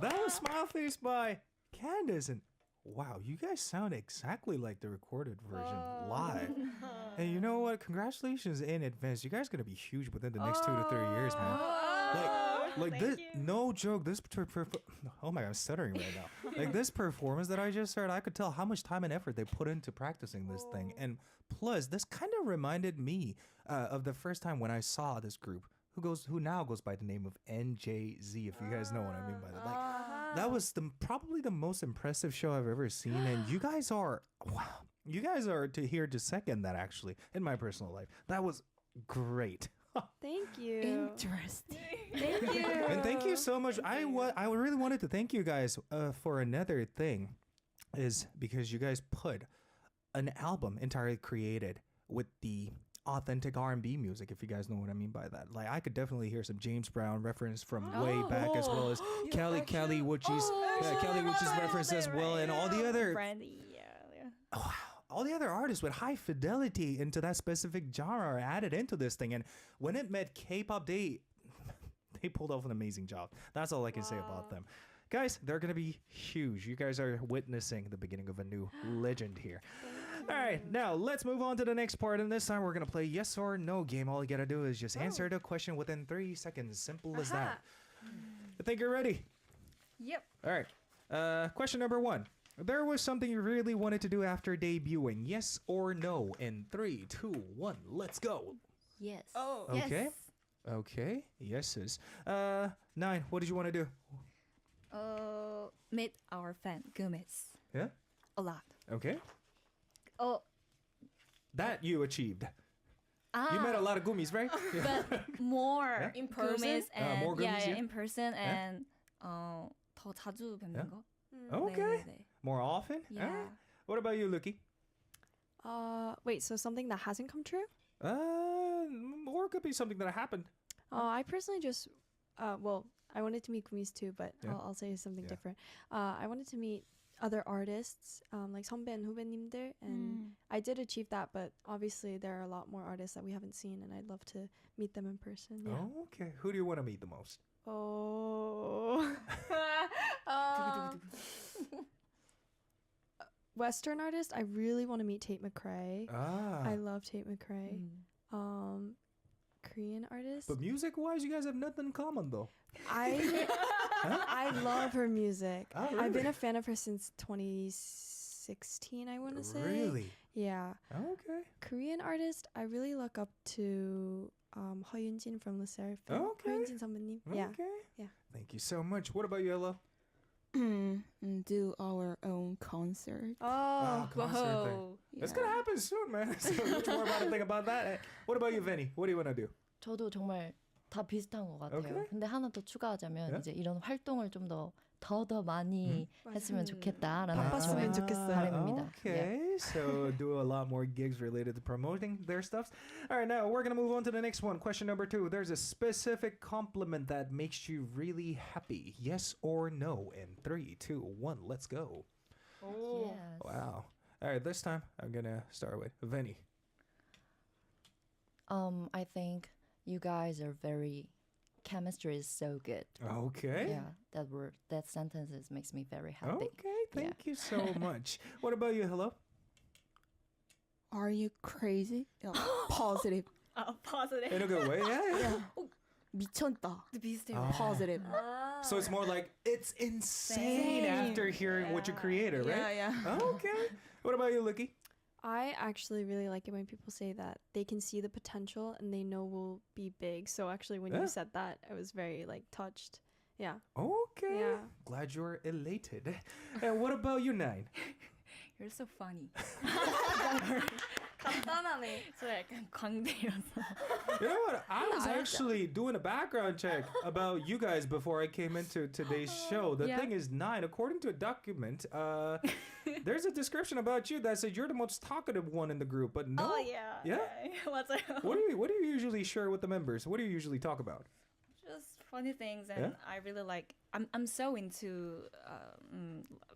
That was Smile Face by Kandis. And wow, you guys sound exactly like the recorded version live. And you know what? Congratulations in advance. You guys are going to be huge within the next 2 to 3 years, man. Like this, no joke. Oh my God, I'm stuttering right now. Like this performance that I just heard, I could tell how much time and effort they put into practicing this thing. And plus, this kind of reminded me of the first time when I saw this group who now goes by the name of NJZ, if you guys know what I mean by that. Like that was probably the most impressive show I've ever seen, and you guys are here to second that, actually, in my personal life. That was great. Thank you. Interesting. Thank you. And thank you so much. I really wanted to thank you guys for another thing, is because you guys put an album entirely created with the authentic R&B music, if you guys know what I mean by that. Like I could definitely hear some James Brown reference from way back, as well as Kelly Uchis reference as well, and all the other all the other artists with high fidelity into that specific genre are added into this thing. And when it met K-pop, they pulled off an amazing job. That's all I can say about them. Guys, they're going to be huge. You guys are witnessing the beginning of a new legend here. All right, now let's move on to the next part. And this time we're going to play yes or no game. All you got to do is just answer the question within 3 seconds. Simple as that. I think you're ready. Yep. All right. Question number 1. There was something you really wanted to do after debuting. Yes or no? In 3, 2, 1, let's go. Yes. Oh. Okay. Yes. Okay. Yeses. 9, what did you want to do? Meet our fan, Gomez. Yeah? A lot. Okay. Oh. That you achieved. You met a lot of gummies, right? But more in person? Gomez and more gummies, yeah? in person and 더 자주 뵙는 거. Okay. 네. More often? Yeah. All right. What about you, Luki? Wait, so something that hasn't come true? Or it could be something that happened. I personally just, I wanted to meet Gumis too, but Yeah. I'll say something different. I wanted to meet other artists, like 선배 and 후배님들, and I did achieve that, but obviously there are a lot more artists that we haven't seen, and I'd love to meet them in person. Yeah. Oh, okay. Who do you want to meet the most? Western artist, I really want to meet Tate McRae. I Ah. love Tate McRae. Korean artist, But music-wise, you guys have nothing in common, though. I love her music. Oh, I've been really? a fan of her since 2016, I want to say. Really? Yeah. Okay. Korean artist, I really look up to Hyunjin from Le Sserafim. Okay. Hyunjin 선배님. Yeah. Okay. Yeah. Thank you so much. What about you, Ella? Do our own concert. Concert thing. It's gonna happen soon, man. So much more about to think about that. What about you, Vinny? What do you want to do? 저도 정말 다 비슷한 것 같아요. Okay. 근데 하나 더 추가하자면 Yeah? 이제 이런 활동을 좀 더 많이 했으면 좋겠다라는 바빴으면 저의 좋겠어요. 바람입니다. Okay, so do a lot more gigs related to promoting their stuff. All right, now we're going to move on to the next one. Question number 2. There's a specific compliment that makes you really happy. Yes or no? In 3, 2, 1, let's go. Yes. Wow. All right, this time I'm going to start with Vinny. I think you guys are chemistry is so good. Okay. Yeah, that sentences makes me very happy. Okay, thank you so much. What about you? Hello? Are you crazy? Positive. positive. In a good way, yeah. 미쳤다. 비슷해요. Positive. So it's more like, it's insane after hearing what you created, right? Yeah. Okay. What about you, Lucky? I actually really like it when people say that they can see the potential and they know we'll be big. So actually when you said that, I was very touched. Yeah. Okay. Yeah. Glad you're elated. And what about you, 9? You're so funny. 간단하네. 저 약간 광대여서. You know what? I was actually doing a background check about you guys before I came into today's show. The thing is, 9, according to a document, there's a description about you that said you're the most talkative one in the group. But no. Oh yeah. Yeah? 맞아요. What do you usually share with the members? What do you usually talk about? Just funny things, and I really like. I'm so into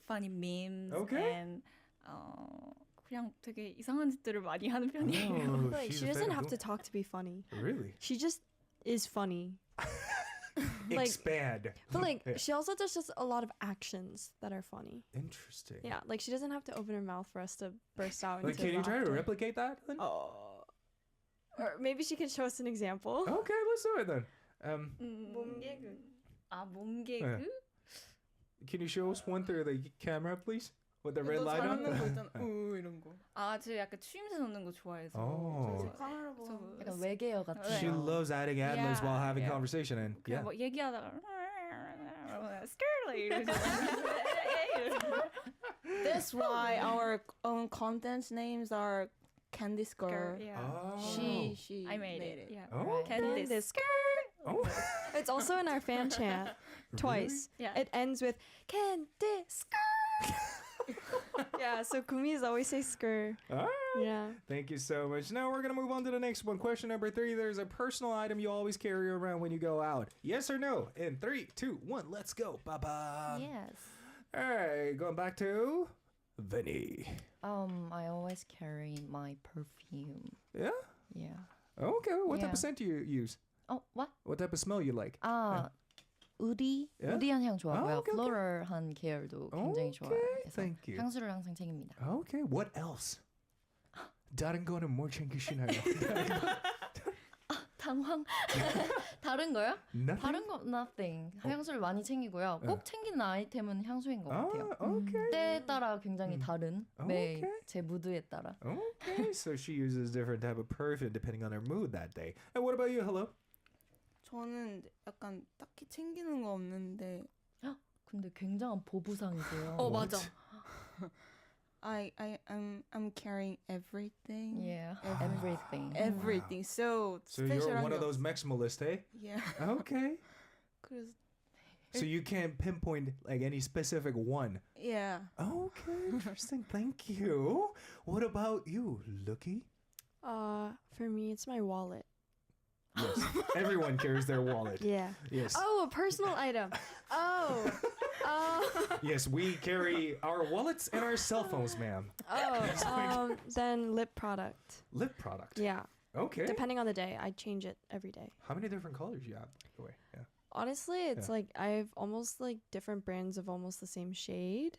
funny memes. Okay. And 그냥 되게 이상한 짓들을 많이 하는 편이에요. She doesn't have to talk to be funny. Really? She just is funny. Like- Expand. But like Yeah. she also does just a lot of actions that are funny. Interesting. Yeah, like she doesn't have to open her mouth for us to burst out Like, into can you try to laughter. replicate that? Then? Oh. Or maybe she can show us an example. Okay, let's do it then. 몸개그. 아 몸개그? 네. Can you show us one through the camera, please? With the red 너 light on? 잘하는 거 있잖아. 우 이런 거. 아, 저 약간 추임새 넣는 거 좋아해서. Oh. 저- 카메라 보고. 저- 약간 외계어 같은 She 거. loves adding ad-libs while Yeah, having yeah. conversation, and 그냥 yeah. 뭐 얘기하다가 스컬리 이러면서 That's why our own content names are Kandis girl. yeah. Oh. She I made it. Yeah. Oh. Kandis. Oh. It's also in our fan chant twice. Yeah. It ends with Kandis. Yeah, so Kumi's always say skr. Ah, Yeah. thank you so much. Now we're gonna move on to the next one. Question number 3. There's a personal item you always carry around when you go out. Yes or no? In 3, 2, 1, let's go. Ba-ba. Yes. All right, going back to Vinny. I always carry my perfume. Yeah. Yeah. Okay. What type Yeah. of scent do you use? Oh, what? What type of smell you like? 아, 우디? Yeah? 우디한 향 좋아하고요. 오케이, 오케이. 플로럴한 계열도 굉장히 좋아해요. Okay. 그래서 Thank you. 향수를 항상 챙깁니다. Okay. What else? 다른 거는 뭘 챙기시나요? 당황. 다른 거요? Nothing. 다른 거 nothing. 향수를 많이 챙기고요. 꼭 챙기는 아이템은 향수인 것 같아요. Okay. 때에 따라 굉장히 다른 매 오케이. 제 무드에 따라. Okay. So she uses different type of perfume depending on her mood that day. And what about you? Hello. 저는 약간 딱히 챙기는 거 없는데 근데 굉장한 보부상이세요. 맞아. I'm carrying everything. Yeah, everything. Everything. So So you're 스페셜한 one of 게 those maximalists, eh? Yeah. Okay. 그래서 So you can't pinpoint like any specific one. yeah. Okay, interesting. Thank you. What about you, Lucky? For me, it's my wallet. Yes. Everyone carries their wallet. Yeah. Yes. Oh, a personal item. Oh. Yes, we carry our wallets and our cell phones, ma'am. Then lip product. Lip product. Yeah. Okay. Depending on the day, I change it every day. How many different colors you have? By the way. Yeah. Honestly, it's Yeah. like I have almost like different brands of almost the same shade.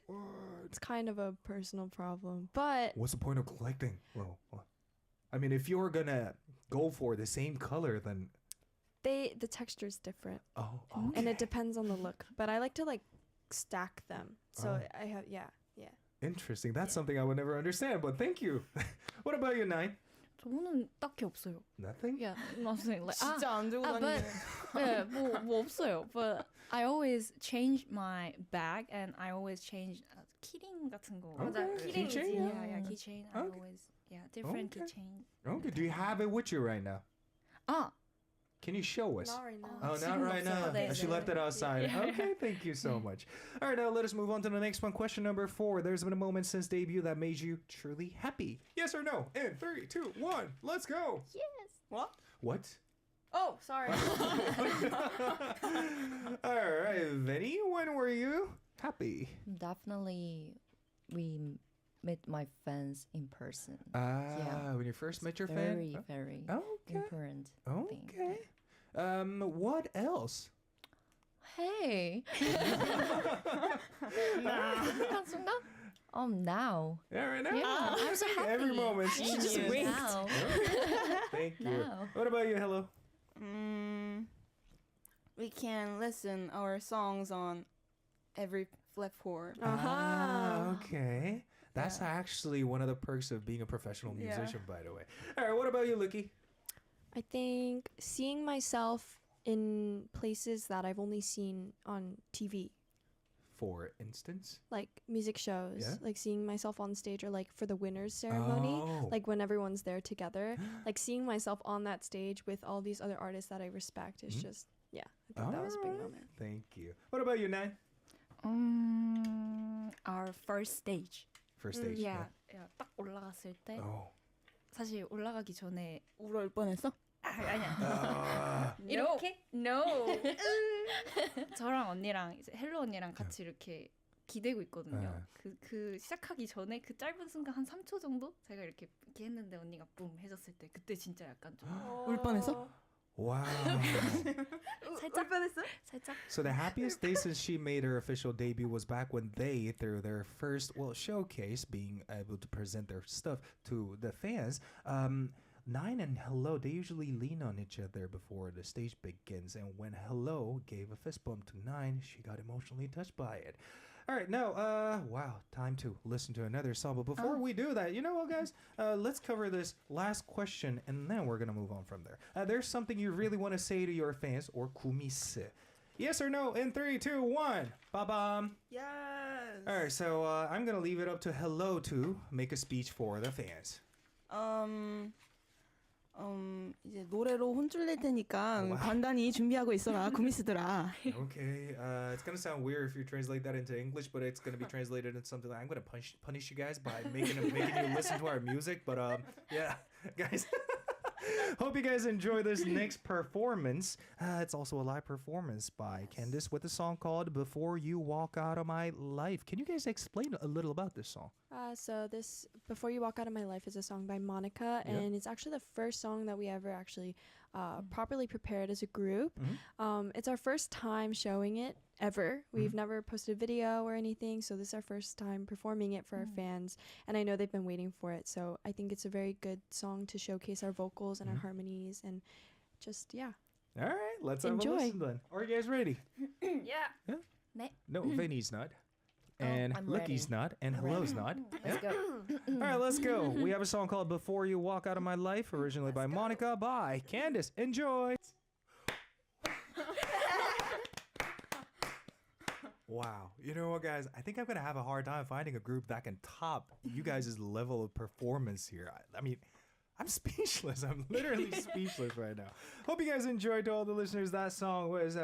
It's kind of a personal problem, but What's the point of collecting? Well, I mean, if you're gonna go for the same color, then the texture is different, oh, and okay. it depends on the look. But I like to like stack them, so Oh. I have Interesting. That's something I would never understand. But thank you. What about you, Nine? 저는 딱히 없어요. Nothing. Yeah, nothing. Like, 진짜 안 들고 but 다니네. yeah, 뭐 없어요. But I always change my bag and I always change 키링 같은 거. Okay. 키링이지. Keychain? Yeah, keychain. I Okay. always different Okay. keychain. Okay. Do you have it with you right now? 아, Can you show us? not right now. Oh, not 지금 right now. 없어요. 네, She 네. left it outside. Yeah. Okay, thank you so much. All right, now let us move on to the next one. Question number 4. There's been a moment since debut that made you truly happy. Yes or no? In 3, 2, 1, let's go. What? What? Oh, sorry. All right, Vinny, when were you happy? Definitely, we met my fans in person. Ah, when you first met your very, fan? very Okay. important thing. Okay. What else? Hey. 한 순간? Now. Yeah, right now. Yeah, I'm so happy. Every moment. She just winked. Now. Thank you. Now. What about you? Hello. We can listen our songs on every platform. Uh-huh. Okay. That's Yeah. actually one of the perks of being a professional Yeah. musician, by the way. All right, what about you, Lucky? I think seeing myself in places that I've only seen on TV, For instance? like music shows, Yeah. like seeing myself on stage, or like for the winners ceremony, Oh. like when everyone's there together, like seeing myself on that stage with all these other artists that I respect is just, I think that was a big Alright. moment. Thank you. What about you, Nine? Our first stage. First stage. Yeah, 딱 올라갔을 때 Oh. 사실 올라가기 전에 울을 뻔했어? Ah. 이렇게? No. 저랑 언니랑 이제 헬로 언니랑 같이 이렇게 기대고 있거든요. 그 시작하기 전에 그 짧은 순간 한 3초 정도 제가 이렇게 했는데 언니가 붐 해줬을 때 그때 진짜 약간 좀 울 뻔했어? Wow. 살짝 살짝. So the happiest day since she made her official debut was back when they, through their first showcase, being able to present their stuff to the fans. Nine and Hello, they usually lean on each other before the stage begins, and when Hello gave a fist bump to Nine, she got emotionally touched by it. All right, now, wow, time to listen to another song. But before we do that, you know what, guys? Let's cover this last question, and then we're gonna move on from there. There's something you really want to say to your fans or kumis. Yes or no? In 3, 2, 1. Ba-bam. Yes. All right, so I'm gonna leave it up to Hello to make a speech for the fans. 이제 노래로 혼쭐 낼 테니까 wow. 간단히 준비하고 있어라, 구미스들아. Okay, it's gonna sound weird if you translate that into English, but it's gonna be translated into something like I'm gonna punish you guys by making you listen to our music. But yeah, guys. Hope you guys enjoy this next performance. It's also a live performance by Kandis with a song called Before You Walk Out of My Life. Can you guys explain a little about this song? So this Before You Walk Out of My Life is a song by Monica, and it's actually the first song that we ever actually properly prepared as a group. It's our first time showing it ever. We've never posted a video or anything, so this is our first time performing it for our fans, and I know they've been waiting for it, so I think it's a very good song to showcase our vocals and our harmonies, and just, yeah. All right, let's have a Enjoy. listen then. Are you guys ready? Yeah. No, Vinny's not. And I'm Lucky's ready. not. And Hello's not. Let's go. All right, let's go. We have a song called Before You Walk Out of My Life, originally by Monica, by Kandis. Enjoy. Wow. You know what, guys? I think I'm going to have a hard time finding a group that can top you guys' level of performance here. I mean, I'm speechless. I'm literally speechless right now. Hope you guys enjoyed, to all the listeners. That song was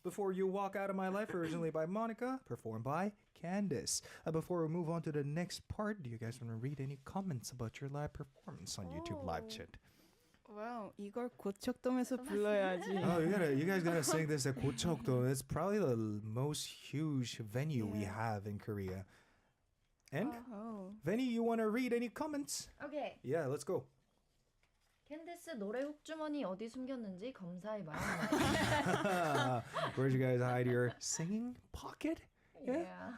Before You Walk Out of My Life, originally by Monica, performed by Kandis. Before we move on to the next part, do you guys want to read any comments about your live performance on YouTube live chat? Wow, 이걸 고척돔에서 불러야지. Oh, you guys gotta sing this at Gocheokdo. It's probably the most huge venue we have in Korea. And Oh. Venny, you want to read any comments? Okay. Yeah, let's go. 캔디스 노래 훅주머니 어디 숨겼는지 검사해봐요. Where'd you guys hide your singing pocket? Yeah.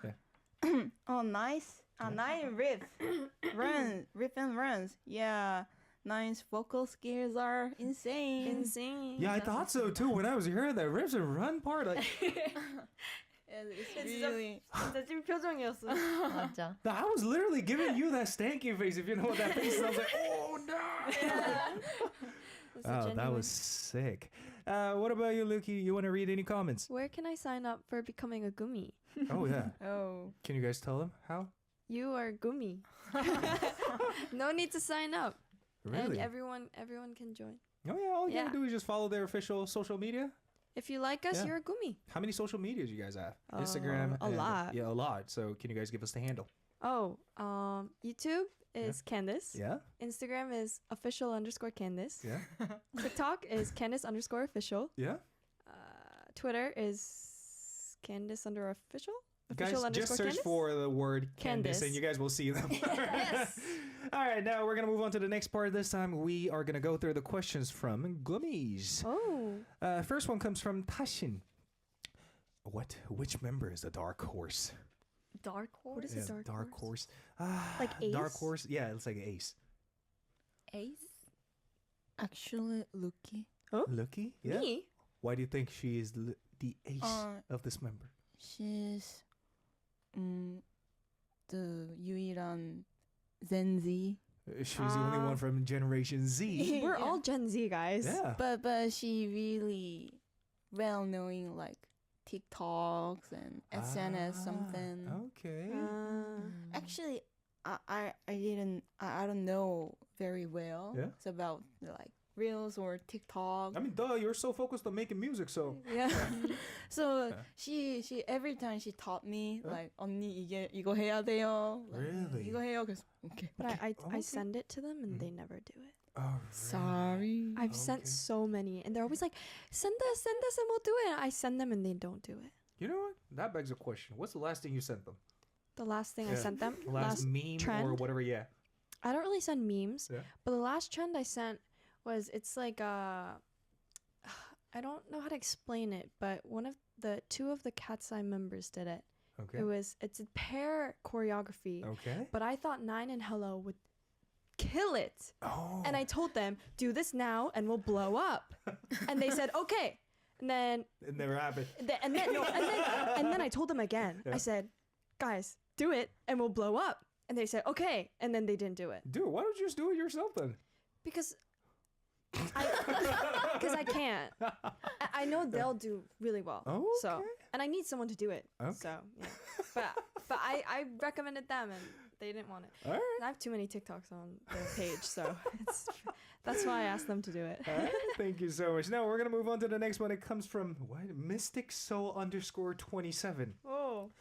Oh, nice. Nine riff. Riff and runs. Yeah. Nine's vocal skills are insane. Insane. Yeah, I thought so too when I was hearing that riffs and run part. Like, It's really. 진짜 찐 표정이었어. 맞아. I was literally giving you that stanky face, if you know what that face is. I was like, oh no! Oh, that was sick. What about you, Luki? You want to read any comments? Where can I sign up for becoming a gumi? Oh, yeah. Oh. Can you guys tell them how? You are gumi. No need to sign up. Really? And everyone can join. Oh, yeah. All you Yeah. gotta do is just follow their official social media. If you like us, Yeah. you're a gumi. How many social medias you guys have? Instagram? A and- lot. Yeah, a lot. So can you guys give us the handle? Oh, YouTube is Kandis. Yeah? Instagram is official_Kandis. Yeah? TikTok is Kandis_official. Yeah? Twitter is Kandis_official. Guys, Official just underscore search Kandis? for the word Kandis Kandis. and you guys will see them. Yes! All right, now we're going to move on to the next part. This time we are going to go through the questions from Gummies. Oh. First one comes from Tashin. Which member is the dark horse? Dark horse? What is Yeah, a dark horse? Like Dark ace? horse? Yeah, it's like an ace. Ace? Actually, Lucky. Lucky? Yeah. Me? Why do you think she is the ace Uh, of this member? She's the 유일한 Gen Z. She's the only one from Generation Z. We're Yeah. all Gen Z guys. Yeah. But she really well knowing like TikToks and SNS something. Okay. Actually, I don't know very well. Yeah? It's about like Reels or TikTok. I mean, duh, you're so focused on making music, so. Yeah. So Yeah. she every time she taught me Yeah? like 언니 이거 해야 돼요. Like, Really? 이거 해요. 그래서 okay. But I Okay. send it to them and Mhm. they never do it. Oh, really? Sorry. I've sent Okay. so many and they're always like, send us, and we'll do it. I send them and they don't do it. You know what? That begs a question. What's the last thing you sent them? The last thing I Yeah. sent them, Last meme or trend? whatever, yeah. I don't really send memes, Yeah. but the last trend I sent was, it's like I don't know how to explain it, but two of the Cat's Eye members did it. Okay. It's a pair choreography, Okay. but I thought Nine and Hello would kill it. Oh. And I told them, do this now and we'll blow up. And they said, okay. And then It never happened. and then I told them again. Yeah. I said, guys, do it and we'll blow up. And they said, okay. And then they didn't do it. Dude, why don't you just do it yourself then? Because I can't. I know they'll do really well. Oh, So, okay. and I need someone to do it. Okay. So, yeah. But I recommended them and they didn't want it. All right. I have too many TikToks on their page, so that's why I asked them to do it. All right, thank you so much. Now we're gonna move on to the next one. It comes from what? Mystic Soul _27. Oh.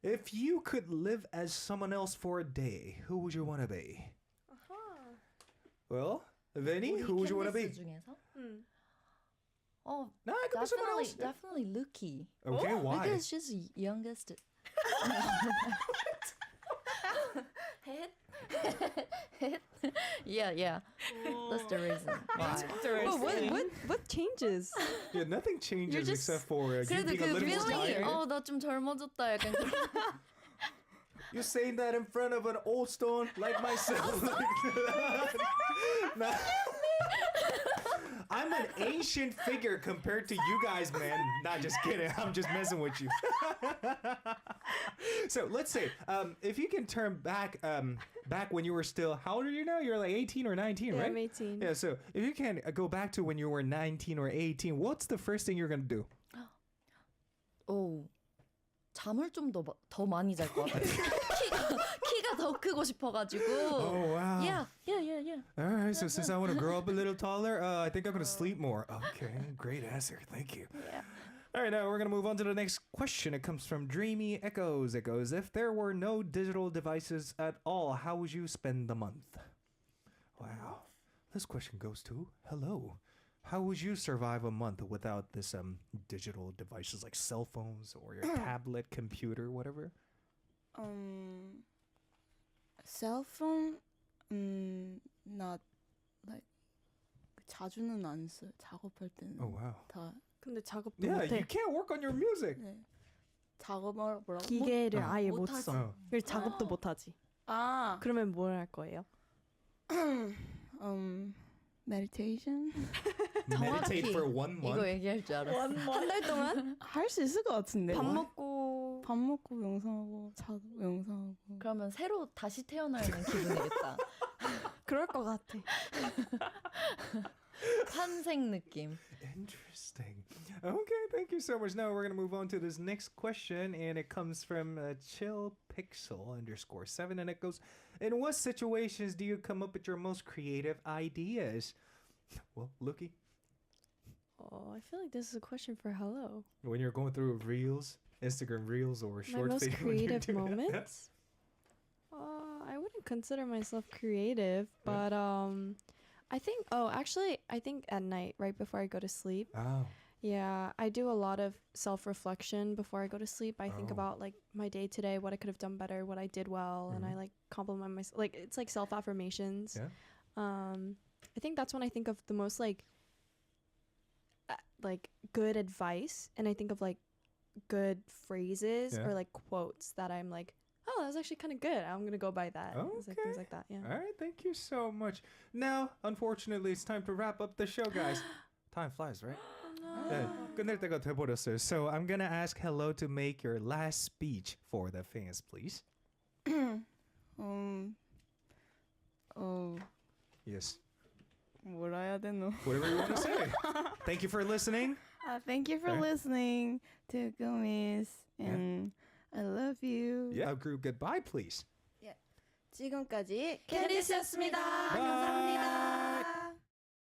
If you could live as someone else for a day, who would you want to be? Well, Vinny, who would you want to be? 중에서? No, it could be someone else. Definitely Lucky. Okay, why? Because she's youngest. Yeah. That's the reason. Why? What changes? Yeah, nothing changes just- except for you 그래도 being a 그 little more feeling, tired. 나 좀 젊어졌다 약간 You're saying that in front of an old stone like myself. Nah. I'm an ancient figure compared to you guys, man. Not just kidding. I'm just messing with you. So let's say, if you can turn back when you were still, how old are you now? You're like 18 or 19, Yeah, right? I'm 18. Yeah, so if you can go back to when you were 19 or 18, what's the first thing you're going to do? 잠을 좀 더 많이 잘 것 같아요. 키가 더 크고 싶어가지고. Oh, wow. Yeah. All right, so since I want to grow up a little taller, I think I'm going to sleep more. Okay, great answer. Thank you. Yeah. All right, now we're going to move on to the next question. It comes from Dreamy Echoes. It goes, if there were no digital devices at all, how would you spend the month? Wow. This question goes to hello. How would you survive a month without this digital devices like cell phones or your tablet, computer, whatever? Cell phone, not like 자주는 안 써요. 작업할 때는 Oh, wow. 다 근데 작업도 Yeah, 못해. you can't work on your music. 네. 작업을 뭐라고? 기계를 아예 못 못하지. 써. 그래서 작업도 못 하지. 아, 그러면 뭘 할 거예요? meditation Meditate for 1 month. 이거 얘기할 줄 알았어. 한 달 동안 할 수 있을 것 같은데. 밥 먹고 밥 먹고 명상하고 자고 명상하고. 그러면 새로 다시 태어나는 기분이겠다. 그럴 것 같아. 탄생 느낌. Interesting. Okay, thank you so much. Now we're going to move on to this next question, and it comes from chillpixel_7, and it goes, in what situations do you come up with your most creative ideas? Well, Lucky, Oh, I feel like this is a question for hello. when you're going through Reels, Instagram Reels, or My short most video, when you're creative doing that. moments? I wouldn't consider myself creative, but I think at night, right before I go to sleep. Oh, Yeah, I do a lot of self-reflection before I go to sleep. I think Oh. about like my day today, what I could have done better, what I did well, and I Mhm. like compliment myself. Like it's like self-affirmations. Yeah. I think that's when I think of the most like good advice, and I think of like good phrases Yeah. or like quotes that I'm like, oh, that was actually kind of good. I'm gonna go by that. It's like things Okay. like that. Yeah. all right. Thank you so much. Now, unfortunately, it's time to wrap up the show, guys. Time flies, right? 네, 끝낼 때가 돼버렸어요. So I'm gonna ask Hello to make your last speech for the fans, please. Yes. 뭐라 해야 되노? Whatever you want to say. Thank you for listening. Thank you for Okay. listening to Gummies, and I love you. Yeah. Group goodbye, please. 지금까지 캔디스였습니다. 감사합니다.